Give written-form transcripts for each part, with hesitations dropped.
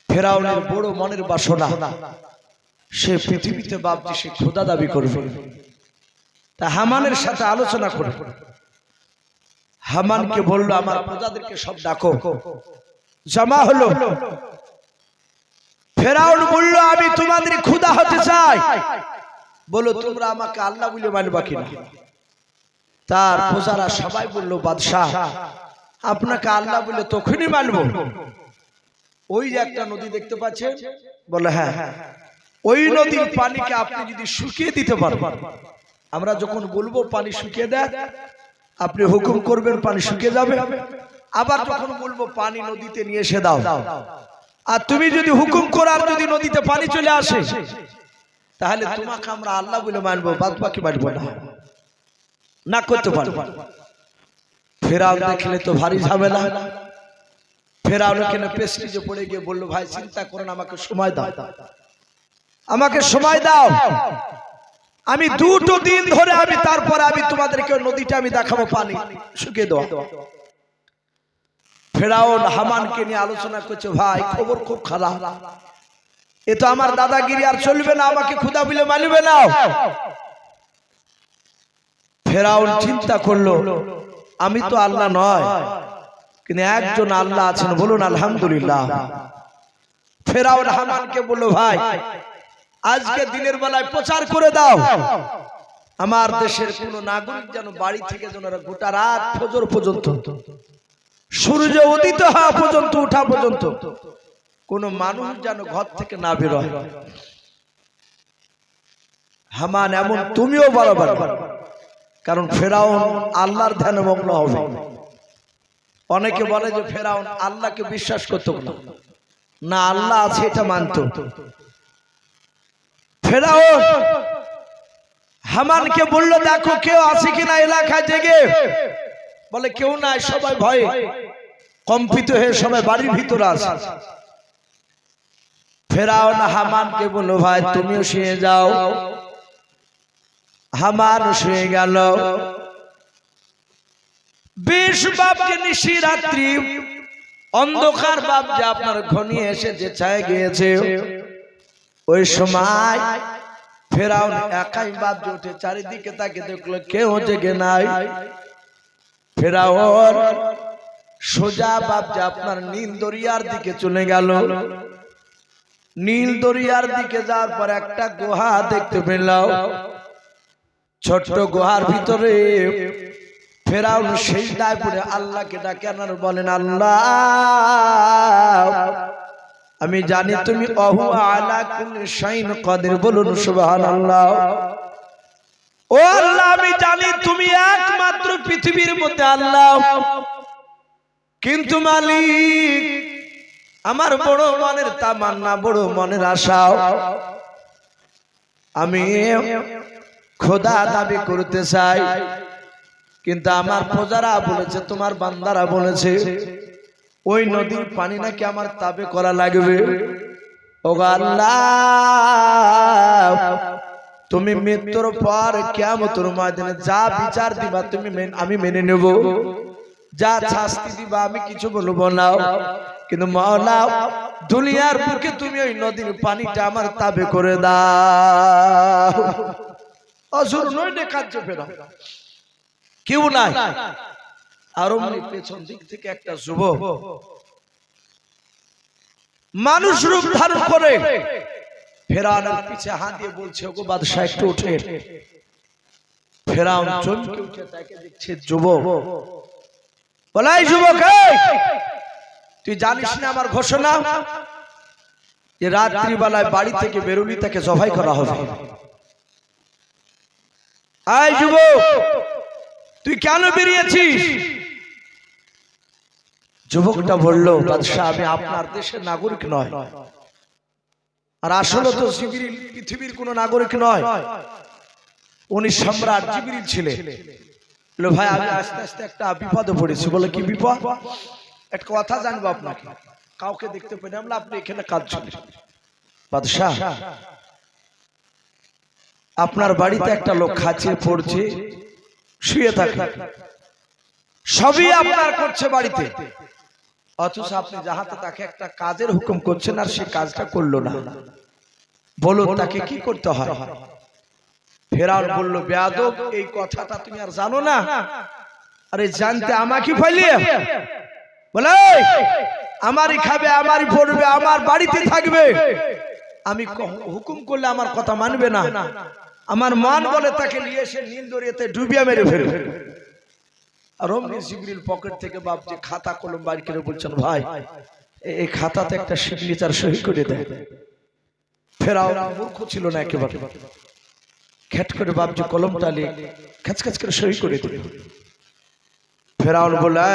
ফেরাউনের বড় মনের বাসনা, সে পৃথিবীতে ভাবছে সে খোদা দাবি করবে। তা হামানের সাথে আলোচনা করে হামানকে বলল, আমার প্রজাদেরকে সব ডাকো। জমা হলো। ফেরাউন বলল, আমি তোমাদের খোদা হতে চাই, বলো তোমরা আমাকে আল্লাহ বলে মানবা কিনা। তার প্রজারা সবাই বলল, বাদশাহ আপনাকে আল্লাহ বলে তখনই মানবো। ওই যে একটা নদী দেখতে পাচ্ছেন, বলে হ্যাঁ, ওই নদীর পানিকে আপনি যদি শুকিয়ে দিতে পারবেন, আমরা যখন বলবো পানি শুকিয়ে দেয়, আপনি হুকুম করবেন পানি শুকিয়ে যাবে। আবার যখন বলবো পানি নদীতে নিয়ে এসে দাও, আর তুমি যদি হুকুম করো আর যদি নদীতে পানি চলে আসে, তাহলে তোমাকে আমরা আল্লাহ বলে মানবো, বাদ বাকি মানবো না করতে পারবো। ফেরাউন দেখলে তো ভারী ঝামেলা। ফেরাউন কেন পেস্টিজে পড়ে গিয়ে বললো, ভাই চিন্তা করেন, আমাকে সময় দাও, আমাকে সময় দাও, আমি 2 দিন ধরে আমি তারপরে আমি তোমাদেরকে নদীটা আমি দেখাবো পানি শুকিয়ে দাও। ফেরাউন হামানকে নিয়ে আলোচনা করছে, ভাই খবর খুব খারাপ, এ তো আমার দাদাগিরি আর চলবে না, আমাকে খোদা বলে মানবে না। ফেরাউন চিন্তা করলো, আমি তো আল্লাহ নয়, কিন্তু একজন আল্লাহ আছেন, বলুন আলহামদুলিল্লাহ। ফেরাউন হামানকে বলল, ভাই আজকে দিনের বেলায় প্রচার করে দাও, আমার দেশের কোন নাগরিক যেন বাড়ি থেকে যেন গোটা রাত ফজর পর্যন্ত, সূর্য উদিত হওয়া পর্যন্ত, উঠা পর্যন্ত কোন মানুষ যেন ঘর থেকে না বেরোয়। হামান এমন তুমিও বরাবর, কারণ ফেরাউন আল্লাহর ধ্যানে মগ্ন হবে। অনেকে বলে যে ফেরাউন আল্লাহকে বিশ্বাস করতো না, আল্লাহ আছে এটা মানত। ফেরাউন হামানকে বলল, দেখো কেউ আছে কিনা এলাকায় জেগে। বলে কেউ নাই, সবাই ভয়ে কম্পিত হয়ে সবাই বাড়ির ভিতরে আছে। ফেরাউন হামানকে বলল, ভাই তুমিও শুয়ে যাও। হামান শুয়ে গেল। 20 বাপকে নিশি রাত্রি অন্ধকার বাপ যে আপনার ঘনিয়ে এসেছে, ছায় গিয়েছে, ওই সময় ফেরাউন একাই বাপ উঠে চারিদিকে তাকে দেখলো, কেউ জেগে নাই। ফেরাউন সোজা বাপ যে আপনার নীল দরিয়ার দিকে চলে গেল। নীল দরিয়ার দিকে যাওয়ার পর একটা গুহা দেখতে পেল। ছোট্ট গুহার ভিতরে ফেরাউন সিজদায় পড়ে আল্লাহকে ডাকে আর বলেন, আল্লাহ আমি জানি তুমি ওহু আলা কুল্লি শাইইন কাদির, বলুন সুবহানাল্লাহ। ও আল্লাহ আমি জানি তুমি একমাত্র পৃথিবীর মধ্যে আল্লাহ, কিন্তু মালিক আমার বড় মনের তামান্না, বড় মনের আশা, আমি খোদা দাবি করতে চাই, কিন্তু আমার প্রজারা বলেছে, তোমার বান্দারা বলেছে ওই নদীর পানি নাকি আমার তাবে করা লাগবে। ওগো আল্লাহ তুমি মৃত্যুর পর কিয়ামতের ময়দানে যা বিচার দিবা তুমি আমি মেনে নেব, যা শাস্তি দিবা আমি কিছু বলবো না, কিন্তু মাওলা দুনিয়ার বুকে তুমি ওই নদীর পানিটা আমার তাবে করে দাও। অসুর নইলে কাজ ফেরা কেউ নাই। আর পেছন দিক থেকে একটা যুবক মানুষ রূপ ধারণ করে ফেরাউনের পিছে হাত দিয়ে বলছে, ওগো বাদশা একটু উঠে। ফেরাউন চমকে উঠে তাকে দেখছে যুবক। বলে, এই যুবক তুই জানিস না আমার ঘোষণা যে রাত্রি বেলায় বাড়ি থেকে বেরোলি তাকে জবাই করা হবে। এই যুবক তুই কেন বেরিয়েছিস? যুবকটা বলল, বাদশা আমি আপনার দেশের নাগরিক নয়, আর আসলে তো জিবরিল পৃথিবীর কোন নাগরিক নয়, উনি সম্রাট জিবরিল ছিলেন। ভাই আমি আস্তে আস্তে একটা বিপদে পড়েছি। বলে কি বিপদ? একটা কথা জানবো আপনাকে, কাউকে দেখতে পেলাম আমরা, আপনি এখানে কাজ চলে। বাদশা আপনার বাড়িতে একটা লোক খাচ্ছে, পড়ছে, শুয়ে থাকে, সবই আপনার করছে বাড়িতে, অথচ আপনি যাহাতে তাকে একটা কাজের হুকুম করছেন আর সে কাজটা করলো না, বলো তাকে কি করতে হয়? ফেরাউন বলল, বেয়াদব, এই কথাটা তুমি আর জানো না? আরে জানতে আমাকে ফাইলিয়ে বলে, আমারই খাবে, আমারই পড়বে, আমার বাড়িতে থাকবে, আমি হুকুম করলে আমার কথা মানবে না, আমার মান বলে তাকে নিয়ে এসে নীল দরিয়াতে ডুবিয়ে মেরে ফেলবে। আর অমনি জিবরিল পকেট থেকে বাপ যে খাতা কলম বাইর করে বলছেন, ভাই এই খাতাতে একটা সিগনেচার সই করে দেয়। ফেরাউন মূর্খ ছিল না একেবারে, খেট করে বাপ যে কলমটা নিয়ে খাচখাচ করে সই করে দিল। ফেরাউন বলে,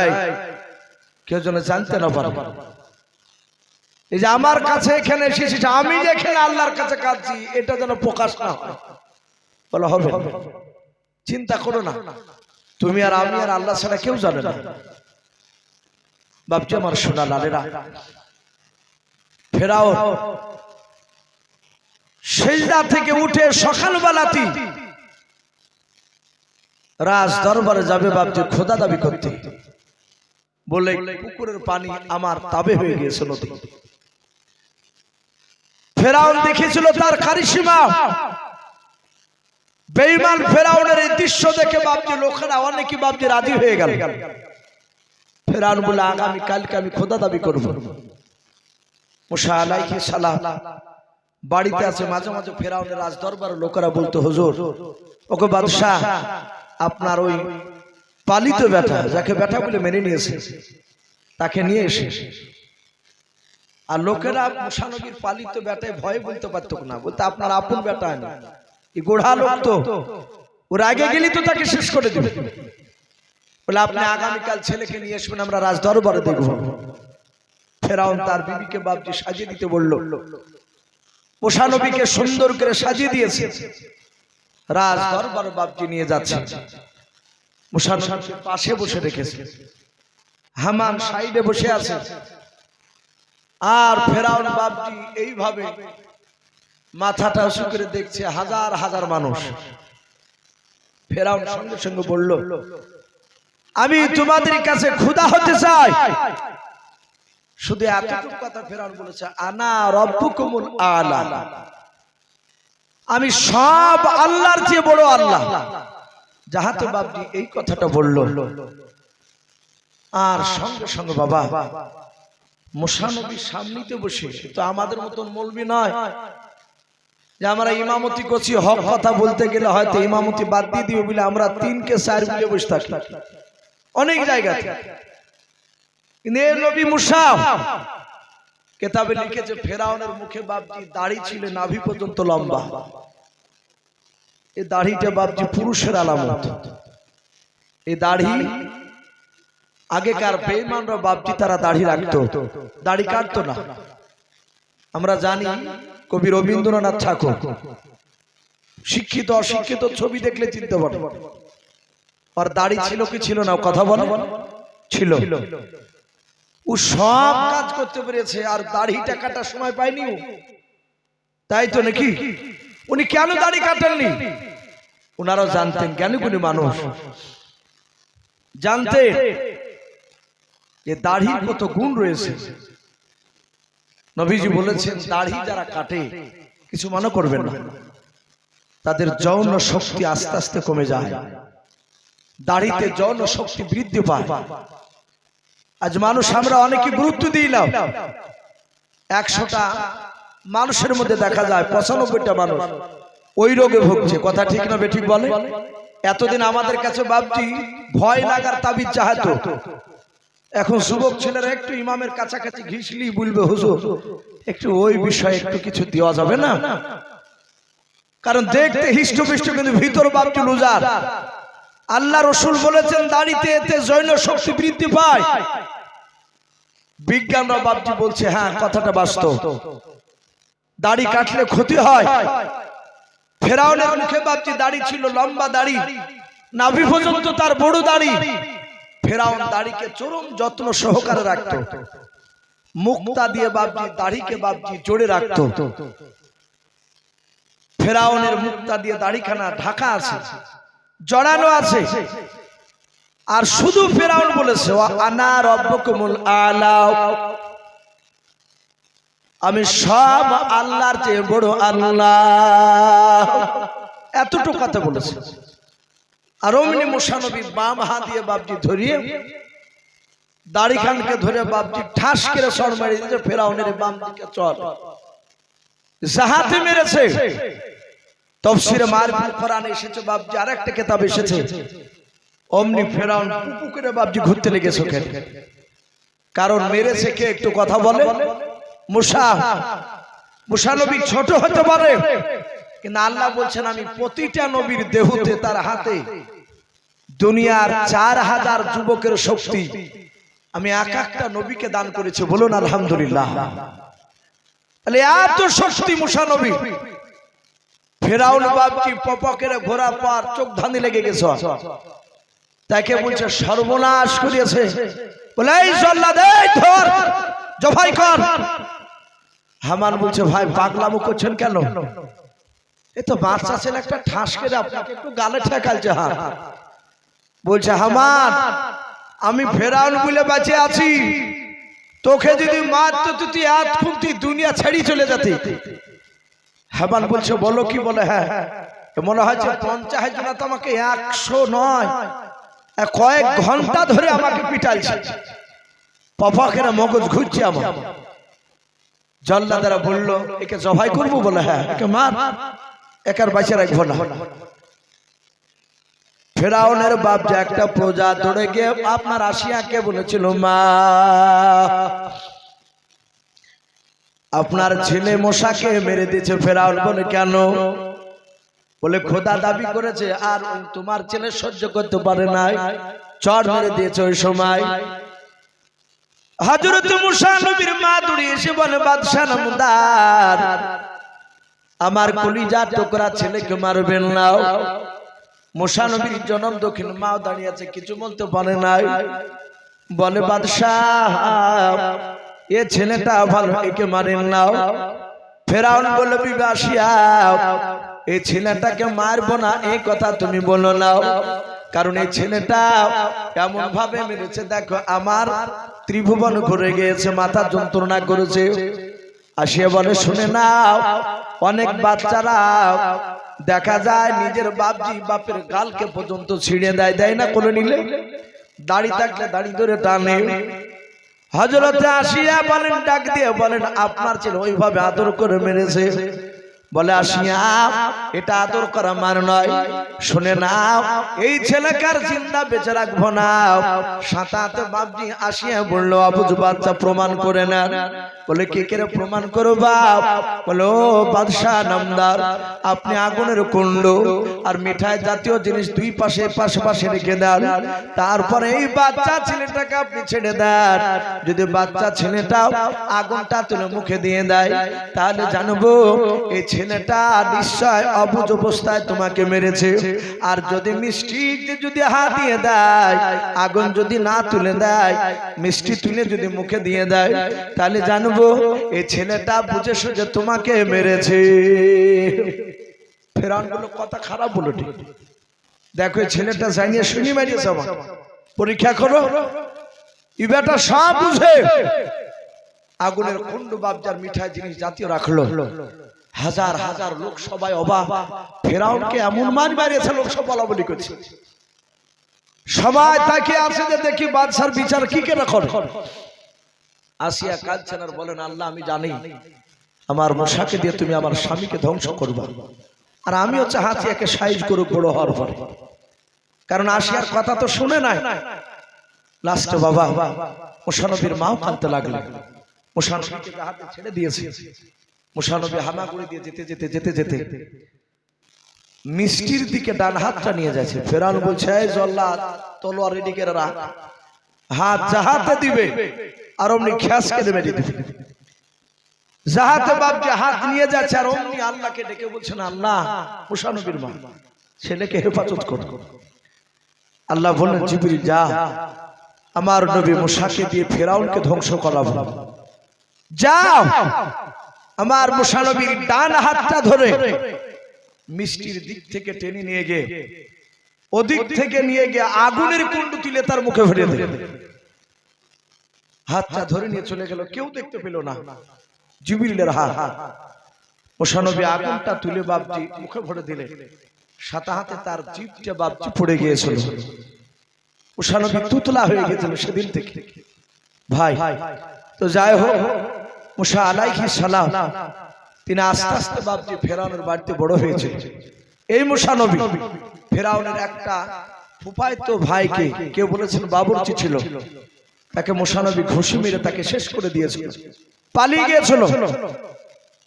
কেউ যেন জানতে না পারে, এই যে আমার কাছে এখানে এসেছিস, আমি যেখানে আল্লাহর কাছে কাঁদছি, এটা যেন প্রকাশ না হয়। বলে, হবে, চিন্তা করো না, তুমি আর আমি আর আল্লাহ ছাড়া কেউ জানে না। বাপজি আমার সোনা লালেরা, ফেরাউন সেজদা থেকে উঠে সকালবেলাতে রাজ দরবারে যাবে বাপজি খোদা দাবি করতে, বলে পুকুরের পানি আমার তাবে হয়ে গিয়েছে নদী। ফেরাউন দেখেছিল তার কারিশমা। বেঈমান ফেরাউনের এই দৃশ্য দেখে বাপজি লোকেরা অনেকে বাপজি রাজি হয়ে গেল। ফেরাউন বলে, আগামী কালকে আমি খোদা দাবি করব। মুসা আলাইহিস সালাম বাড়িতে আছে, মাঝে মাঝে ফেরাউনের রাজ দরবারের লোকেরা বলতো, হুজুর, ওকে বাদশাহ, আপনার ওই পালিত বেটা, যাকে বেটা বলে মেনে নিয়েছে, তাকে নিয়ে এসে। আর লোকেরা মুসা নবীর পালিত বেটায় ভয়ে বলতে পারত না, বলতে আপনার আপন বেটা না, এই গোড়া লোক তো, ওর আগে গেলি তো তাকে শেষ করে দিবে। বলে, আপনি আগামীকাল ছেলেকে নিয়ে আসবেন, আমরা রাজ দরবারে দেখব। ফেরাউন তার বিবিকে বাপজি সাজিয়ে দিতে বলল। মুসা নবীকে সুন্দর করে সাজিয়ে দিয়েছে, রাজ দরবারে বাপজি নিয়ে যাচ্ছে। মুসা নবীকে পাশে বসে রেখেছে, হামান সাইডে বসে আছে। আর ফেরাউন বাপজি এইভাবে মাথাটা উঁচু করে দেখছে হাজার হাজার মানুষ। ফেরাউন সঙ্গে সঙ্গে বলল, আমি তোমাদের কাছে খোদা হতে চাই। শুধু এতটুকু কথা ফেরাউন বলেছে, আনা রব্বুকুমুল আলা, আমি সব আল্লাহর চেয়ে বড় আল্লাহ। যাহাতে বাপজি এই কথাটা বলল, আর সঙ্গে সঙ্গে বাবা মুসা নবীর সামনেতে বসে, তো আমাদের মতন মৌলবি নয় যে আমরা ইমামতি করছি, হক কথা বলতে গেলে হয়তো ইমামতি বাদ দিয়ে দিবে বলে আমরা 3 কে 4 মিলে বসে থাকি অনেক জায়গাতে। কিন্তু এই নবী মুসা কিতাবে লিখেছে, ফেরাউনের মুখে বাপজি দাড়ি ছিল নাভি পর্যন্ত লম্বা। এই দাড়িটা বাপজি পুরুষের আলামত। এই দাড়ি আগেকার বেঈমানরা বাপজি তারা দাড়ি রাখতো, দাড়ি কাটতো না। আমরা জানি কবি রবীন্দ্রনাথ ঠাকুর, শিক্ষিত অশিক্ষিত ছবি দেখলে চিনতে পারে। আর দাড়ি ছিল কি ছিল না কথা বলো, ছিল। ও সব কাজ করতে পেরেছে, আর দাড়িটা কাটার সময় পায়নি ও, তাই তো নাকি? উনি কেন দাড়ি কাটেননি? ওনারাও জানতেন, জ্ঞানীগুণী মানুষ জানতেন যে দাড়ির কত গুণ রয়েছে। নবীজি বলেছেন, দাড়ি যারা কাটে কিছু মনে করবেন না, তাদের যৌন শক্তি আস্তে আস্তে কমে যায়। দাড়িতে যৌন শক্তি বৃদ্ধি পায়। আজ মানুষ আমরা অনেকে গুরুত্ব দিই না। 100টা মানুষের মধ্যে দেখা যায় 95টা মানুষ ওই রোগে ভুগছে। কথা ঠিক না বেঠিক বলে? এতদিন আমাদের কাছে বাপজি ভয় লাগার তাবিজ চাহাতো। এখন যুবক ছেলেরা একটু ইমামের কাছাকাছি ঘিসলি বলবে, হুজুর একটু ওই বিষয়ে একটু কিছু দেওয়া যাবে না? কারণ দেখতে হিষ্টপিষ্ট কিন্তু ভিতর বাপজি লুজার। আল্লাহ রসুল বলেছেন, দাড়িতে এতে যৌন শক্তি বৃদ্ধি পায়। বিজ্ঞানরা বাপজি বলছে, হ্যাঁ কথাটা বাস্তব, দাড়ি কাটলে ক্ষতি হয়। ফেরাউনের মুখে বাপজি দাড়ি ছিল, লম্বা দাড়ি, নাভি পর্যন্ত তার বড় দাড়ি। ফেরাউন দাড়িকে চরম যত্ন সহকারে রাখতো, মুক্তা দিয়ে বাপজি দাড়িকে বাপজি জোড়ে রাখতো। ফেরাউনের মুক্তা দিয়ে দাড়িখানা ঢাকা আছে, জড়ানো আছে। আর শুধু ফেরাউন বলেছে আনা রব্বুকুমুল আলা, আমি সব আল্লাহর চেয়ে বড় আল্লাহ, এতটুকু কথা বলেছে। আর অমনি মুসা নবী বাম হাত দিয়ে বাপজি ধরিয়ে দাড়ি খানকে ধরে বাপজি ঠাস করে চড় মারি দিয়েছে ফেরাউনের বাম দিকে চড়, জাহাতে মেরেছে। তাফসীরে মারফুল কোরআন এসেছে বাপজি, আরেকটা কিতাব এসেছে অমনি ফেরাউন পুপু করে বাপজি ঘুরতে লেগেছে। কারণ মেরেছে কে একটু কথা বলে? মুসা। মুসা নবী ছোট হতে পারে, কিন্তু আল্লাহ বলছেন আমি প্রতিটা নবীর দেহতে তার হাতে দুনিয়ার 4000 যুবকের শক্তি আমি এক একটা নবীকে দান করেছি। বলুন আলহামদুলিল্লাহ। তাহলে এত শক্তি মুসা নবী। ফেরাউন বাপজি পপকের ঘোড়া পার চোখ ধানি লেগে গেছে, তাকে বলছে সর্বনাশ করিয়েছে। বলে এই জল্লাদ, এই ধর জবাই কর। হামান বলছে ভাই পাগলামো করছেন কেন? এ তো বাচ্চা ছেলে, একটা ঠাস করে আপনাকে একটু গালে ঠেকালছে। বলছে হামান আমি ফেরাউন বলে বেঁচে আছি, তোকে যদি মারতো তুই হাত খুলতি দুনিয়া ছেড়ে চলে যেতি। হামান বলছে বলো কি? বলে হ্যাঁ, মনে হচ্ছে 50 জন তো আমাকে 100 নয় কয়েক ঘন্টা ধরে আমাকে পিটাইছে, পপাকের মগজ ঘুরছে আমার। জল্লাদেরা বলল একে জবাই করবো? বলে হ্যাঁ, একে মার, একার বাঁচে রাখবো না। ফেরাউনের বাপ যে একটা প্রজা দৌড়ে গিয়ে আপনার আসিয়াকে বলেছিল মা আপনার ছেলে মশাকে মেরে দিয়েছে। ফেরাউন বলে কেন? বলে খোদা দাবি করেছে আর তোমার ছেলে সহ্য করতে পারে নাই, চড় মেরে দিয়েছে। ওই সময় হযরত মুসা নবীর মা দৌড়ে এসে বলে বাদশা নামদার আমার কলিজার টুকরা ছেলেকে মারবেন না। মুসা নবীর জনম দক্ষিণ মাও দাঁড়িয়ে আছে, কিছু বলতে পারে নাই। বলে বাদশাহ এ ছেলেটা ভালো, একে মারেন না। ফেরাউন বলে বিবাসিয়া এই ছেলেটাকে মারবো না এই কথা তুমি বলো না, কারণ এই ছেলেটা এমন ভাবে মেরেছে দেখো আমার ত্রিভুবন ঘুরে গিয়েছে, মাথা যন্ত্রণা করেছে। আসিয়া বলে শুনে নাও, অনেক বাচ্চারা দেখা যায় নিজের বাপজি বাপের গালকে পর্যন্ত ছিঁড়ে দেয়, দেয় না কোলে নিলে? দাড়ি থাকলে দাড়ি ধরে টানে। হযরতে আসিয়া বলেন ডাক দিয়ে বলেন আপনার ছেলে ওইভাবে আদর করে মেরেছে। বলে আসিয়া এটা আদর করা মার নয়, শুনে নাও এই ছেলেকার জিন্দা বেঁচে রাখবো না। সাঁতাতে বাপজি আসিয়া বললো আবুজ বাচ্চা প্রমাণ করে নেন। বলে কে কে প্রমাণ করো বাপ? বলে ও বাদশাহ নামদার আপনি আগুনের কুণ্ড আর মিঠাই জাতীয় জিনিস দুই পাশে পাশে রেখে দেন, তারপরে এই বাচ্চা ছেলেটাকে আপনি ছেড়ে দেন। যদি বাচ্চা ছেলেটাও আগুনটা তুলে মুখে দিয়ে দেয় তাহলে জানবো এই ছেলেটা নিশ্চয় অবুঝ অবস্থায় তোমাকে মেরেছে। আর যদি মিষ্টিতে যদি হাত দিয়ে দেয়, আগুন যদি না তুলে দেয়, মিষ্টি তুলে যদি মুখে দিয়ে দেয়, তাহলে জানবো এই ছেলেটা বুঝে সুঝে তোমাকে মেরেছে। ফেরাউন বলল কথা খারাপ বলো ঠিক, দেখো এই ছেলেটা জানিয়ে শুনি মেরেছে, আমার পরীক্ষা করো। এই বেটা সব বুঝে আগুনের কুণ্ড বাপজার মিঠাই জিনিস জাতীয় রাখলো। হাজার হাজার লোক সবাই অবাক, ফেরাউনকে এমন মার মারিয়েছে, লোক সব বলা বলি করছে। সবাই তাকে আছে যে দেখি বাদশার বিচার কি কেনা করে। আসিয়া কাঁদছেন আর বলেন আল্লাহ আমি জানি আমার মশাকে দিয়ে তুমি আমার স্বামীকে ধ্বংস করবা, আর আমিও চাচ্ছি একে সাইজ করুক বড় হওয়ার পরে। কারণ আসিয়ার কথা তো শুনে নাই। লাস্টে বাবা মুসা নবীর মাও কাঁদতে লাগলেন। মুসা নবীকে হাতে ছেড়ে দিয়েছে। মুসা নবী হামাগুড়ি দিয়ে যেতে যেতে যেতে যেতে মিষ্টির দিকে ডান হাতটা নিয়ে যাচ্ছে। ফেরাউন বলছে এই জল্লাদ তলোয়ার রেডি করে রাখ, হাত যাহাতে দিবে আর অমনি খ্যাসকে দেবে দিবে। যাহাতে বাপ যে হাত নিয়ে যাচ্ছে আর অমনি আল্লাহকে ডেকে বলছেন আল্লাহ মুসা নবীর মা ছেলেকে হেফাজত কর। আল্লাহ বললেন জিবরিল যা আমার নবী মুসাকে দিয়ে ফেরাউনকে ধ্বংস করাবো, যাও। আমার মুসা নবীর ডান হাতটা ধরে মিষ্টির দিক থেকে টেনে নিয়ে গিয়ে ওদিক থেকে নিয়ে গিয়ে আগুনের কুণ্ড তুলে তার মুখে ভরে দিল। হাতটা ধরে নিয়ে চলে গেল, কেউ দেখতে পেল না। জিবরিলের হাত। মুসানবী আগুনটা তুলে বাপজি মুখে ভরে দিলে, সাথে হাতে তার জিভটা বাপজি পড়ে গিয়েছিল। মুসানবী তুতলা হয়ে গেছিল সেদিন থেকে। ভাই তো যাই হোক, মুসা আলাইহিস সালাম তিনি আস্তে আস্তে বাপজি ফেরাউনের বাড়িতে বড় হয়েছে। এই মুসানবী ফেরাউনের একটা ফুফায়তো ভাইকে কেউ বলেছেন বাবুর্চি ছিল, তাকে মুসানবী ঘুষি মেরে তাকে শেষ করে দিয়েছিল, পালিয়ে গিয়েছিল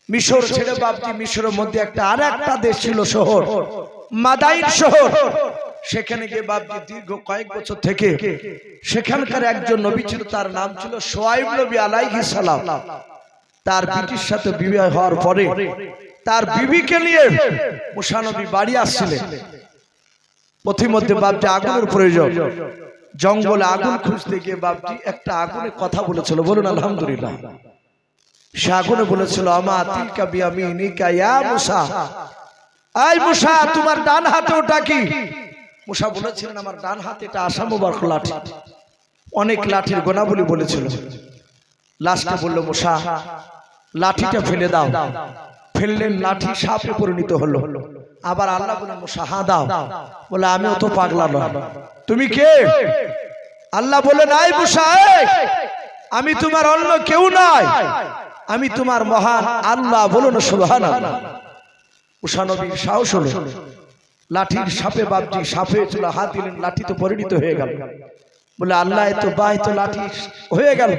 মিশর ছেড়ে। বাপজি মিশরের মধ্যে একটা আর একটা দেশ ছিল শহর, মাদাইন শহর। সেখানে গিয়ে বাপজি দীর্ঘ কয়েক বছর থেকে সেখানকার একজন নবী ছিল, তার নাম ছিল শুআয়ব নবী আলাইহিস সালাম। তার বিটির সাথে বিবাহ হওয়ার পরে তার বিবিকে নিয়ে মুসা নবী বাড়ি আসছিলেন। পথিমধ্যে বাপজি আগুনের প্রয়োজন, জঙ্গলে আগুন খুঁজতে গিয়ে বাপজি একটা আগুনে কথা বলেছিল, বলুন আলহামদুলিল্লাহ। সে আগুনে বলেছিল, আমা তিলকা বিয়ামিনিকা ইয়া মুসা, আই মুসা তোমার ডান হাতে ওটা কি? মুসা বলেছিলেন, আমার ডান হাতে এটা আশা মুবারক লাঠি। অনেক লাঠির গোনাবলী বলেছিল। লাস্টে বলল, মুসা লাঠিটা ফেলে দাও। ফেললেন, লাঠি সাপে পরিণত হলো। আবার আল্লাহ বললেন, মুসা হা দাও। বলে, আমিও তো পাগলা নয়, তুমি কে? আল্লাহ বলেন, আই মুসা আমি তোমার অন্য কেউ নয়, আমি তোমার মহান আল্লাহ। বলুন সুবহানাল্লাহ। মুসা নবীর সাহস হলো, লাঠির সাপে বাপজি সাপে ছিল, হাত দিলেন, লাঠি তো পরিণত হয়ে গেল। বলে, আল্লাহ তো বাই তো লাঠি হয়ে গেল।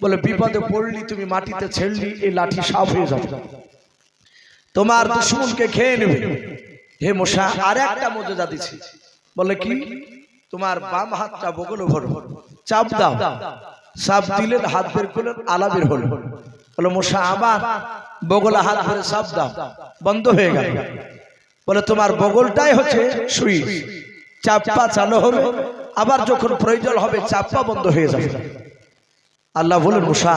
বলে, বিপদে পড়লি, তুমি মাটিতে ছেড়লি, এই লাঠি সাপ হয়ে যাবে, তোমার দুশমনকে খেয়ে নেবে। হে মুসা, আর একটা মুজিজা দিছি। বলে, কি? তোমার বাম হাতটা বগলে ভরো, চাপ দাও। চাপ দিলেন, হাত বের করলেন, আলা বের হলো। বলে, মুসা আবার বগলে হাত ধরে চাপ দাও, বন্ধ হয়ে গেল। বলে, তোমার বগলটাই হচ্ছে সুইচ, চাপ্পা চালু হবে, আবার যখন প্রয়োজন হবে চাপ্পা বন্ধ হয়ে যাবে। আল্লাহ বলেন, মুসা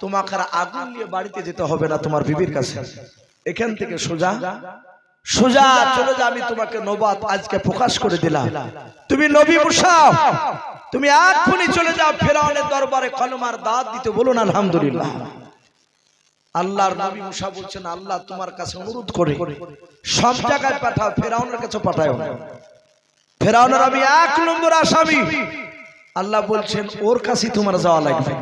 তোমাকে আগুন নিয়ে বাড়িতে যেতে হবে না তোমার বিবির কাছে, এখান থেকে সোজা সোজা চলে যা, আমি তোমাকে নবাত আজকে প্রকাশ করে দিলাম, তুমি নবী মুসা, তুমি এক্ষুনি চলে যাও ফেরাউনের দরবারে কলমার দাওয়াত দিতে। বলুন আলহামদুলিল্লাহ। আল্লাহর নবী মুসা বলছেন, আল্লাহ তোমার কাছে অনুরোধ করে সব জায়গায় পাঠাও, ফেরাউনের কাছে পাঠাও। ফেরাউনের আমি 1 নম্বর আসামি, আল্লাহ বলছেন ওর কাছে তোমার যাওয়া লাগবে।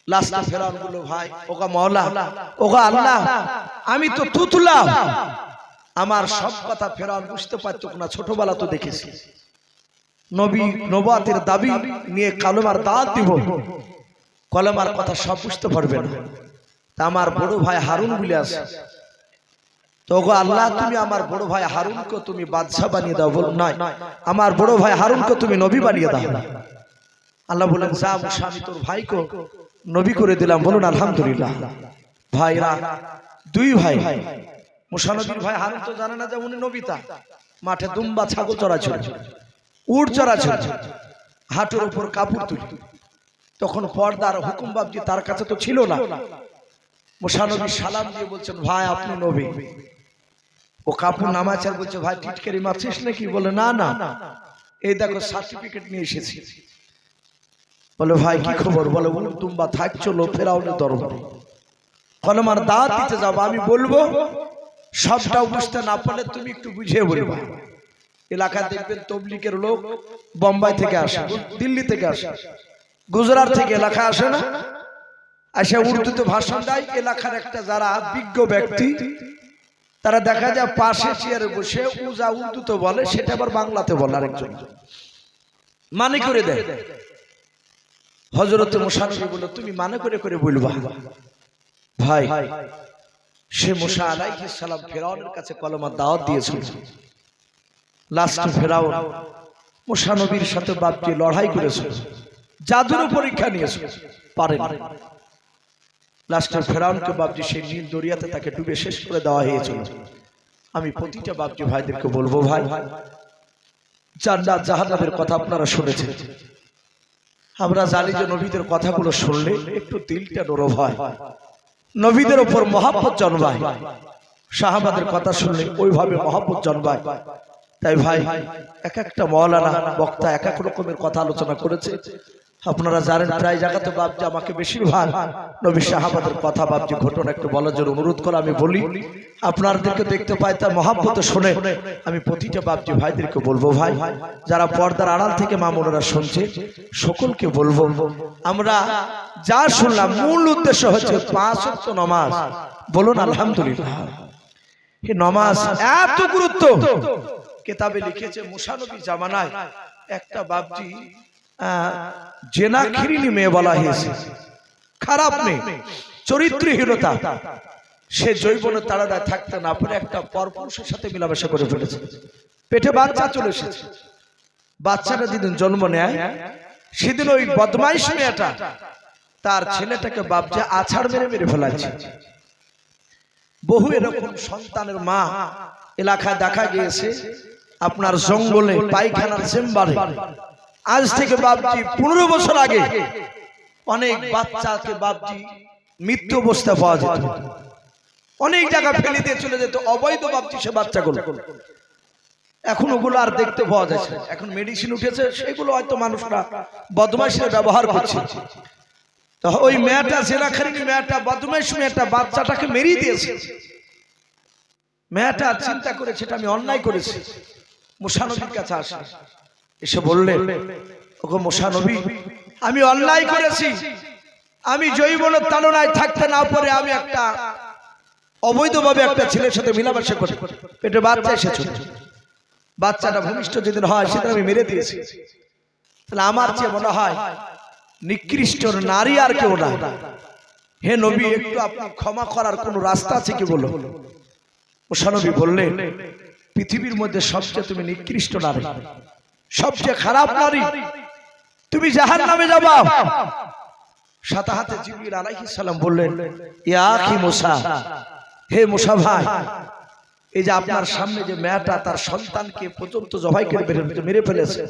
লাস্টে ফেরাউন বলল, ভাই ওগা মাওলা, ওগা আল্লাহ, আমি তো তুতলা, আমার সব কথা ফেরাউন বুঝতে পারতো না, ছোটবেলা তো দেখেছি। নবী নবুয়তের দাবি নিয়ে কলমার দাওয়াত দিব, কলমার কথা সব বুঝতে পারবে না। তা আমার বড় ভাই হারুন বলে আছে, তো গো আল্লাহ তুমি আমার বড় ভাই হারুনকে তুমি বাদশা বানিয়ে দাও। বল, নয়, আমার বড় ভাই হারুনকে তুমি নবী বানিয়ে দাও। আল্লাহ বলেন, যা মুসা আমি তোর ভাইকে নবী করে দিলাম। বলুন আলহামদুলিল্লাহ। ভাইরা, 2 ভাই, মুসা নবীর ভাই হারুন তো জানে না যে উনি নবী। তা মাঠে দুম্বা ছাগল চড়াচ্ছিল, উট চড়াচ্ছিল, হাঁটুর উপর কাপড় তুলি। তখন পর্দার হুকুম বাবজি তার কাছে তো ছিল না। মুসা নবী সালাম দিয়ে বলছেন, ভাই আপনি নবী। ও কাপড় নামাচ্ছে আর বলছে, ভাই টিটকারি মারছিস নাকি? বলে, না না, এই দেখো সার্টিফিকেট নিয়ে এসেছি। বলে, ভাই কি খবর? বলে, তুম্বা থাক, চলো ফেরাউনের দরবারে কলমার দাওয়াত দিতে যাবো। আমি বলবো, সবটাও বুঝতে না পারলে তুমি একটু বুঝিয়ে বলবা। এলাকা দেখবেন তবলিগের লোক বোম্বাই থেকে আসে, দিল্লি থেকে আসে, গুজরাট থেকে এলাকা আসে না, আসে উর্দুতে ভাষণ দেয়। এলাকার একটা যারা বিজ্ঞ ব্যক্তি, তারা দেখা যায় পাশে চেয়ারে বসে উজা উর্দুতে বলে, সেটা আবার বাংলাতে বলে আরেকজন, মানে করে দেয়। হযরত মুসা নবী বলল, তুমি মানে করে করে বলবা। ভাই, সে মুসা আলাইহিস সালাম ফেরাউনের কাছে কলমার দাওয়াত দিয়েছিল। লাস্টে ফেরাউন মুসা নবীর সাথে বাপজি লড়াই করেছিল, জাদুর পরীক্ষা নিয়েছিল, পারেন। লাস্টে ফেরাউনকে বাপজি সেই নীল দরিয়াতে তাকে ডুবে শেষ করে দেওয়া হয়েছিল। আমি প্রতিটা বাপজি ভাইদেরকে বলবো, ভাই জান্নাত জাহান্নামের কথা আপনারা শুনেছেন। আমরা জানি যে নবীদের কথাগুলো শুনলে একটু দিলটা নরম হয়, নবীদের উপর মহব্বত জন্মায়। সাহাবাদের কথা শুনলে ওইভাবে মহব্বত জন্মায়। তাই ভাই এক একটা মাওলানা বক্তা এক এক রকমের কথা আলোচনা করেছে। আপনারা জানেন প্রায় জায়গাতে বাপজি আমাকে বেশিরভাগ নবী সাহাবাদের কথা বাপজি ঘটনা একটু বলার জন্য অনুরোধ করে আমি বলি। আপনাদেরকে দেখতে পাই তার মহাব্বতে শুনে আমি প্রতিটা বাপজি ভাইদেরকে বলবো, ভাই যারা পর্দার আড়াল থেকে মামুনেরা শুনছে সকলকে বলবো, আমরা যা শুনলাম মূল উদ্দেশ্য হচ্ছে 5 ওয়াক্ত নামাজ। বলুন আলহামদুলিল্লাহ। এই নামাজ এত গুরুত্ব, কিতাবে লিখেছে মুসা নবীর জামানায় একটা বাপজি জেনাখিরিনী মেয়ে বলা হয়েছে, খারাপ মেয়ে, চরিত্রহীনতা। সে যৌবনের তাড়ায় থাকতে না পারে একটা পরপুরুষের সাথে মেলামেশা করে ফেলেছে। পেটে বাচ্চা চলে এসেছে। বাচ্চাটা যেদিন জন্ম নেয় সেদিন ওই বদমাইশ মেয়েটা তার ছেলেটাকে বাপজা আছাড় মেরে মেরে ফেলাচ্ছে। বহু এরকম সন্তানের মা এলাকায় দেখা গিয়েছে, আপনার জঙ্গলে পায়খানার চেম্বারে। আজ থেকে বাপজি 15 বছর আগে অনেক বাচ্চাকে বাপজি মৃত্যু অবস্থা পাওয়া যেত, অনেক জায়গা ফেলে দিয়ে চলে যেত অবৈধ বাপজি সে বাচ্চাগুলো। এখন ওগুলো আর দেখতে পাওয়া যাচ্ছে। এখন মেডিসিন উঠেছে, সেগুলো হয়তো মানুষরা বদমাইশরা ব্যবহার করছে। তো ওই মেয়েটা জেনাখারিনী মেয়েটা, বদমাইশ মেয়েটা বাচ্চাটাকে মেরিয়ে দিয়েছে। মেয়েটা চিন্তা করেছে এটা আমি অন্যায় করেছি। মুসা নবীর কাছে আসে, এসে বললেন, ওগো মুসা নবী, আমি অন্যায় করেছি। আমি যৌবনের তাড়নায় থাকতে না পারে আমি একটা অবৈধভাবে একটা ছেলের সাথে মেলামেশা করি, পেটে বাচ্চা এসেছে। বাচ্চাটা ভূমিষ্ঠ যেদিন হয় সেদিন আমি মেরে দিয়েছি। তাহলে আমার চেয়ে মনে হয় নিকৃষ্ট নারী আর কেউ না। হে নবী, একটু আপনি ক্ষমা করার কোন রাস্তা আছে কি বলো? মুসা নবী বললেন, পৃথিবীর মধ্যে সবচেয়ে তুমি নিকৃষ্ট নারী, সবচেয়ে খারাপ নারী, তুমি জাহান্নামে যাবা। সাথে হাতে জিবরিল আলাইহিস সালাম বললেন, ইয়া আখি মুসা, হে মুসা ভাই, এই যে আপনার সামনে যে মেয়েটা তার সন্তানকে পর্যন্ত জবাই করে মেরে ফেলেছে,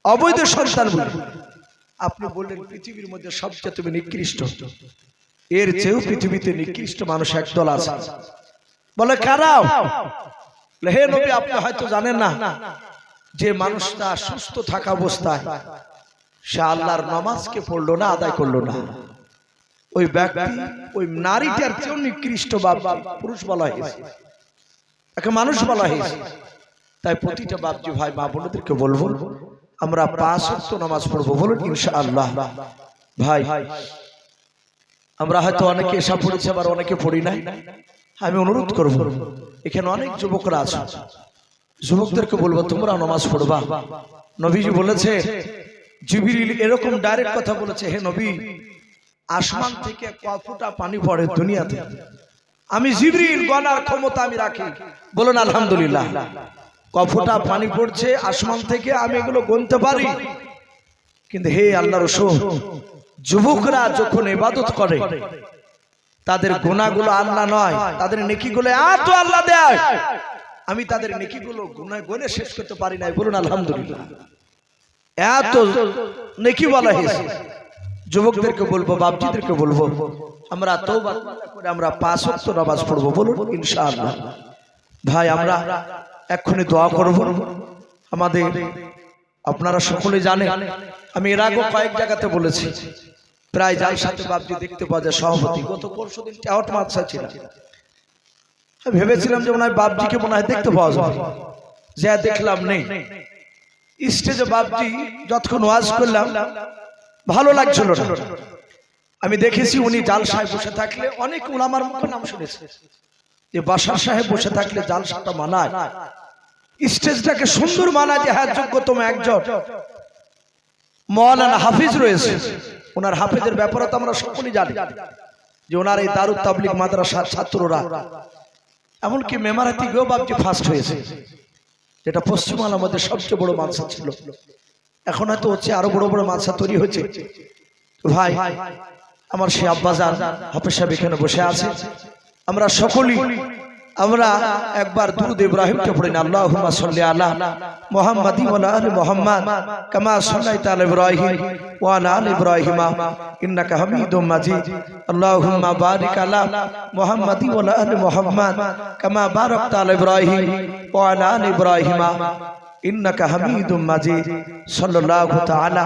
অবৈধ সন্তান বলে আপনি বললেন পৃথিবীর মধ্যে সবচেয়ে তুমি নিকৃষ্ট। এর চেয়েও পৃথিবীতে নিকৃষ্ট মানুষ একদল আছে। বলে কারাও? হে নবী, আপনি হয়তো জানেন না যে মানুষটা সুস্থ থাকা অবস্থায় সে আল্লাহর নামাজকে পড়লো না, আদায় করলো না, ওই ব্যক্তি ওই নারীটার চেয়েও নিকৃষ্ট বাবা পুরুষ বলা হয়েছে, একে মানুষ বলা হয়েছে। তাই প্রতিটা বাপজি ভাই মা বোনদেরকে বলবো, আমরা 5 ওয়াক্ত নামাজ পড়বো, বলুন ইনশাআল্লাহ। ভাই আমরা হয়তো অনেকে এসা পড়েছি, আবার অনেকে পড়ি নাই। আমি অনুরোধ করব, এখানে অনেক যুবকরা আছে, যুবকদেরকে বলবো তোমরা নামাজ পড়বা। নবীজি বলেছে, জিবরিল এরকম ডাইরেক্ট কথা বলেছে, হে নবী, আসমান থেকে কয় ফোঁটা পানি পড়ে দুনিয়াতে আমি জিবরিল গণার ক্ষমতা আমি রাখি। বলুন আলহামদুলিল্লাহ। কয় ফোঁটা পানি পড়ছে আসমান থেকে আমি এগুলো গুনতে পারি। কিন্তু হে আল্লাহর রাসূল, যুবকরা যখন ইবাদত করে তাদের গুনাহগুলো আল্লাহ নয়, তাদের নেকিগুলো এত আল্লাহ দেয়, আমি তাদের নেকিগুলো গুনে শেষ করতে পারি না। বলুন আলহামদুলিল্লাহ। এত নেকি বলা হয়েছে। যুবকদেরকে বলবো, বাপজিদেরকে বলবো, আমরা তওবা করে আমরা 5 ওয়াক্ত নামাজ পড়বো, বলুন ইনশাআল্লাহ। ভাই আমরা এক্ষুনি দোয়া করব। আমাদের আপনারা সকলে জানেন, আমি এর আগে কয়েক জায়গাতে বলেছি, প্রায় যার সাথে বাপজি দেখতে পাওয়া যায় সভাপতি। গত পরশুদিন টাওয়াট মাদ্রাসা ছিল, ভেবেছিলাম যে মনে হয় বাপজিকে মনে হয় দেখতে পাওয়া যাবে, যা দেখলাম নেই। স্টেজে বাপজি যতক্ষণ ওয়াজ করলাম ভালো লাগছিল না। আমি দেখেছি উনি জালসায় বসে থাকলে অনেক উলামার মুখে নাম শুনেছি যে বাশার সাহেব বসে থাকলে জালসাটা মানায়, স্টেজটাকে সুন্দর মানায়, যে হ্যাঁ যোগ্যতম একজন মাওলানা হাফিজ রয়েছে। ওনার হাফিজের ব্যাপারে তো আমরা সকলেই জানি যে ওনার এই দারুত তাবলিগ মাদ্রাসার ছাত্ররা এমনকি মেমারাতি গিয়েও বাপজি ফার্স্ট হয়েছে, যেটা পশ্চিমবাংলার মধ্যে সবচেয়ে বড় মাদ্রাসা ছিল। এখন হয়তো হচ্ছে আরো বড় বড় মাদ্রাসা তৈরি হয়েছে। ভাই আমার সে আব্বাজান হাফেজ সাহেব এখানে বসে আছে, আমরা সকলেই আমরা একবার দুরূদ ইব্রাহিমকে পড়ি না, আল্লাহুম্মা সাল্লি আলা মুহাম্মাদি ওয়া আলা আলি মুহাম্মাদ কামা সাল্লাইতা আলা ইব্রাহিম ওয়া আলা আলি ইব্রাহিম ইন্নাকা হামিদুম মাজিদ। আল্লাহুম্মা বারিক আলা মুহাম্মাদি ওয়া আলা আলি মুহাম্মাদ কামা বারাকতা আলা ইব্রাহিম ওয়া আলা আলি ইব্রাহিম ইন্নাকা হামিদুম মাজিদ সাল্লাল্লাহু তাআলা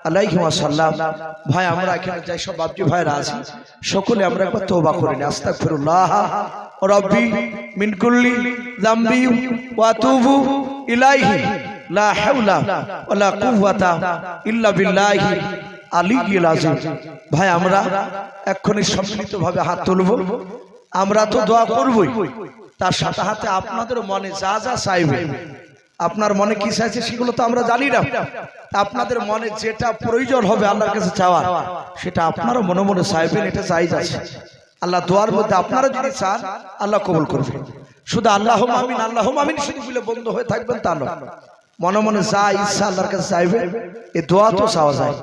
আলাইহি ওয়াসাল্লাম। ভাই আমরা এখানে যাই সব বাপজি ভাইরা আছি, সকলে আমরা একবার তওবা করে নিই। আস্তাগফিরুল্লাহ রাব্বি মিন কুল্লি যামবি ওয়া আতুবু ইলাইহি লা হাওলা ওয়ালা কুওয়াতা ইল্লা বিল্লাহি আলিয়্যিল আযীম। ভাই আমরা এক্ষুনি সম্মিলিতভাবে হাত তুলব। আমরা তো দোয়া করবই, তার সাথে সাথে আপনাদের মনে যা যা চাইবে, আপনার মনে কি চাইছে সেগুলো তো আমরা জানি না, আপনাদের মনে যেটা প্রয়োজন হবে আল্লাহর কাছে চাওয়া, সেটা আপনারা মনে মনে চাইবেন, এটা জায়েজ আছে। আল্লাহ দোয়ার মধ্যে আপনারা যদি চান আল্লাহ কবুল করবে। শুধু আল্লাহুম্মা আমিন আল্লাহুম্মা আমিন শুধু বলে বন্ধ হয়ে থাকবেন তা নয়, মনে মনে যা ইচ্ছা আল্লাহর কাছে চাইবে, এই দোয়া তো চাওয়া যায়।